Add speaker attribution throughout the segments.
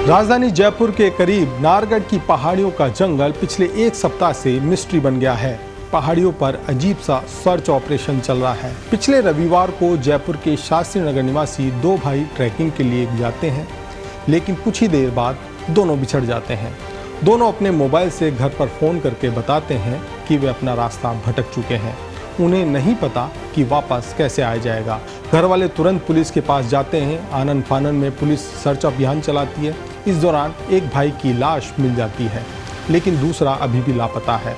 Speaker 1: राजधानी जयपुर के करीब नारगढ़ की पहाड़ियों का जंगल पिछले एक सप्ताह से मिस्ट्री बन गया है। पहाड़ियों पर अजीब सा सर्च ऑपरेशन चल रहा है। पिछले रविवार को जयपुर के शास्त्री नगर निवासी दो भाई ट्रैकिंग के लिए जाते हैं, लेकिन कुछ ही देर बाद दोनों बिछड़ जाते हैं। दोनों अपने मोबाइल से घर पर फ़ोन करके बताते हैं कि वे अपना रास्ता भटक चुके हैं। उन्हें नहीं पता कि वापस कैसे आया जाएगा। घर वाले तुरंत पुलिस के पास जाते हैं। आनन फानन में पुलिस सर्च अभियान चलाती है। इस दौरान एक भाई की लाश मिल जाती है, लेकिन दूसरा अभी भी लापता है।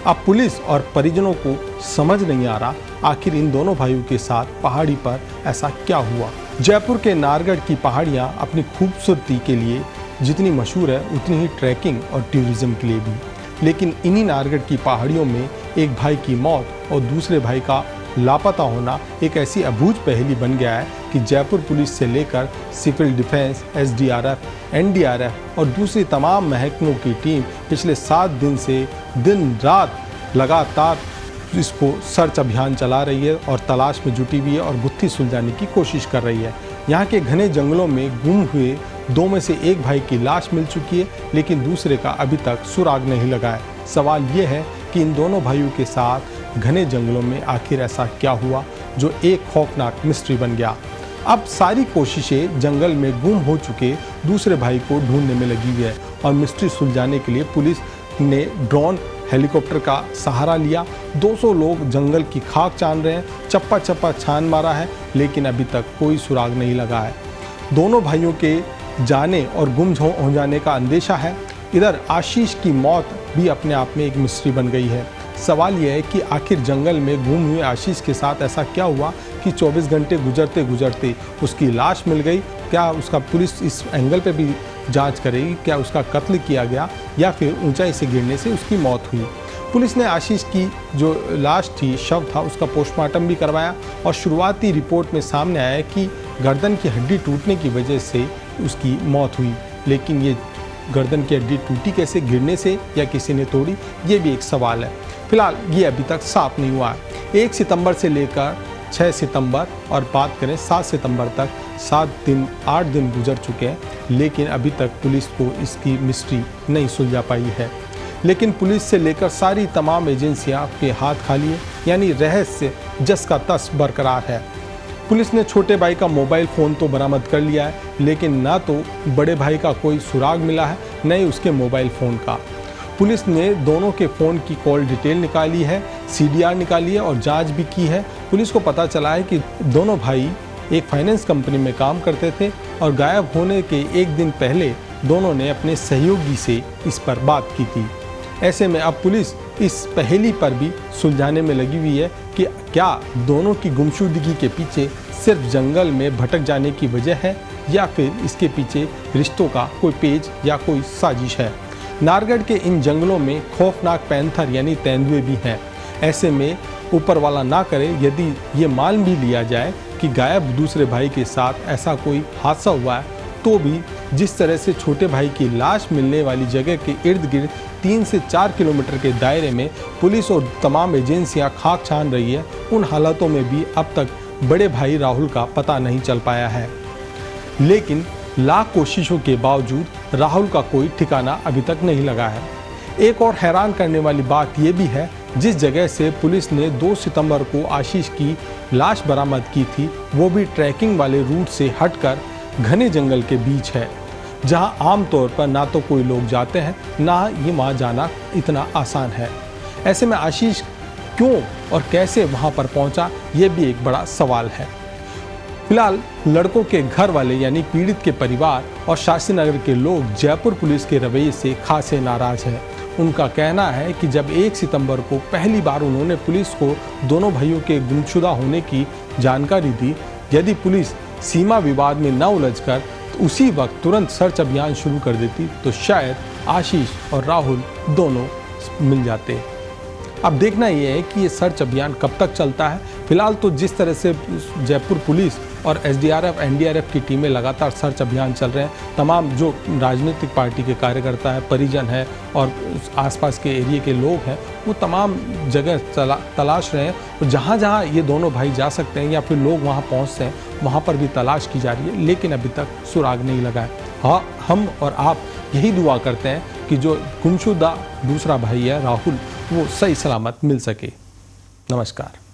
Speaker 1: अब पुलिस और परिजनों को समझ नहीं आ रहा आखिर इन दोनों भाइयों के साथ पहाड़ी पर ऐसा क्या हुआ। जयपुर के नारगढ़ की पहाड़ियाँ अपनी खूबसूरती के लिए जितनी मशहूर है, उतनी ही ट्रैकिंग और टूरिज्म के लिए भी। लेकिन इन्हीं नारगढ़ की पहाड़ियों में एक भाई की मौत और दूसरे भाई का लापता होना एक ऐसी अबूझ पहेली बन गया है कि जयपुर पुलिस से लेकर सिविल डिफेंस, एसडीआरएफ, एनडीआरएफ और दूसरी तमाम महकमों की टीम पिछले 7 दिन से दिन रात लगातार इसको सर्च अभियान चला रही है और तलाश में जुटी हुई है और गुत्थी सुलझाने की कोशिश कर रही है। यहाँ के घने जंगलों में गुम हुए दो में से एक भाई की लाश मिल चुकी है, लेकिन दूसरे का अभी तक सुराग नहीं लगा है। सवाल ये है कि इन दोनों भाइयों के साथ घने जंगलों में आखिर ऐसा क्या हुआ जो एक खौफनाक मिस्ट्री बन गया। अब सारी कोशिशें जंगल में गुम हो चुके दूसरे भाई को ढूंढने में लगी हुई है और मिस्ट्री सुलझाने के लिए पुलिस ने ड्रोन, हेलीकॉप्टर का सहारा लिया। 200 लोग जंगल की खाक छान रहे हैं, चप्पा चप्पा छान मारा है, लेकिन अभी तक कोई सुराग नहीं लगा है। दोनों भाइयों के जाने और गुम हो जाने का अंदेशा है। इधर आशीष की मौत भी अपने आप में एक मिस्ट्री बन गई है। सवाल यह है कि आखिर जंगल में गुम हुए आशीष के साथ ऐसा क्या हुआ कि 24 घंटे गुजरते गुजरते उसकी लाश मिल गई। क्या उसका पुलिस इस एंगल पे भी जांच करेगी, क्या उसका कत्ल किया गया या फिर ऊंचाई से गिरने से उसकी मौत हुई। पुलिस ने आशीष की जो लाश थी, शव था, उसका पोस्टमार्टम भी करवाया और शुरुआती रिपोर्ट में सामने आया कि गर्दन की हड्डी टूटने की वजह से उसकी मौत हुई। लेकिन ये गर्दन की हड्डी टूटी कैसे, गिरने से या किसी ने तोड़ी, ये भी एक सवाल है। फिलहाल ये अभी तक साफ नहीं हुआ है। 1 सितंबर से लेकर 6 सितंबर और बात करें 7 सितंबर तक 8 दिन गुजर चुके हैं, लेकिन अभी तक पुलिस को इसकी मिस्ट्री नहीं सुलझा पाई है। लेकिन पुलिस से लेकर सारी तमाम एजेंसियां के हाथ खाली है, यानी रहस्य जस का तस बरकरार है। पुलिस ने छोटे भाई का मोबाइल फ़ोन तो बरामद कर लिया है, लेकिन ना तो बड़े भाई का कोई सुराग मिला है, न ही उसके मोबाइल फ़ोन का। पुलिस ने दोनों के फ़ोन की कॉल डिटेल निकाली है, सीडीआर निकाली है और जांच भी की है। पुलिस को पता चला है कि दोनों भाई एक फाइनेंस कंपनी में काम करते थे और गायब होने के एक दिन पहले दोनों ने अपने सहयोगी से इस पर बात की थी। ऐसे में अब पुलिस इस पहेली पर भी सुलझाने में लगी हुई है कि क्या दोनों की गुमशुदगी के पीछे सिर्फ जंगल में भटक जाने की वजह है या फिर इसके पीछे रिश्तों का कोई पेच या कोई साजिश है। नारगढ़ के इन जंगलों में खौफनाक पैंथर यानी तेंदुए भी हैं। ऐसे में ऊपर वाला ना करे यदि ये मान भी लिया जाए कि गायब दूसरे भाई के साथ ऐसा कोई हादसा हुआ है, तो भी जिस तरह से छोटे भाई की लाश मिलने वाली जगह के इर्द गिर्द 3 से 4 किलोमीटर के दायरे में पुलिस और तमाम एजेंसियां खाक छान रही है, उन हालातों में भी अब तक बड़े भाई राहुल का पता नहीं चल पाया है। लेकिन लाख कोशिशों के बावजूद राहुल का कोई ठिकाना अभी तक नहीं लगा है। एक और हैरान करने वाली बात यह भी है, जिस जगह से पुलिस ने 2 सितंबर को आशीष की लाश बरामद की थी, वो भी ट्रैकिंग वाले रूट से हटकर घने जंगल के बीच है, जहां आमतौर पर ना तो कोई लोग जाते हैं, ना ही वहां जाना इतना आसान है। ऐसे में आशीष क्यों और कैसे वहां पर पहुंचा, ये भी एक बड़ा सवाल है। फिलहाल लड़कों के घर वाले यानी पीड़ित के परिवार और शास्त्री नगर के लोग जयपुर पुलिस के रवैये से खासे नाराज हैं। उनका कहना है कि जब 1 सितंबर को पहली बार उन्होंने पुलिस को दोनों भाइयों के गुमशुदा होने की जानकारी दी, यदि पुलिस सीमा विवाद में न उलझकर उसी वक्त तुरंत सर्च अभियान शुरू कर देती, तो शायद आशीष और राहुल दोनों मिल जाते। अब देखना यह है कि ये सर्च अभियान कब तक चलता है। फिलहाल तो जिस तरह से जयपुर पुलिस और एसडीआरएफ, एनडीआरएफ की टीमें लगातार सर्च अभियान चल रहे हैं, तमाम जो राजनीतिक पार्टी के कार्यकर्ता हैं, परिजन हैं और आसपास के एरिया के लोग हैं, वो तमाम जगह तलाश रहे हैं और जहाँ जहाँ ये दोनों भाई जा सकते हैं या फिर लोग वहाँ पहुँचते हैं, वहाँ पर भी तलाश की जा रही है, लेकिन अभी तक सुराग नहीं लगा है। हाँ, हम और आप यही दुआ करते हैं कि जो गुमशुदा दूसरा भाई है राहुल, वो सही सलामत मिल सके। नमस्कार।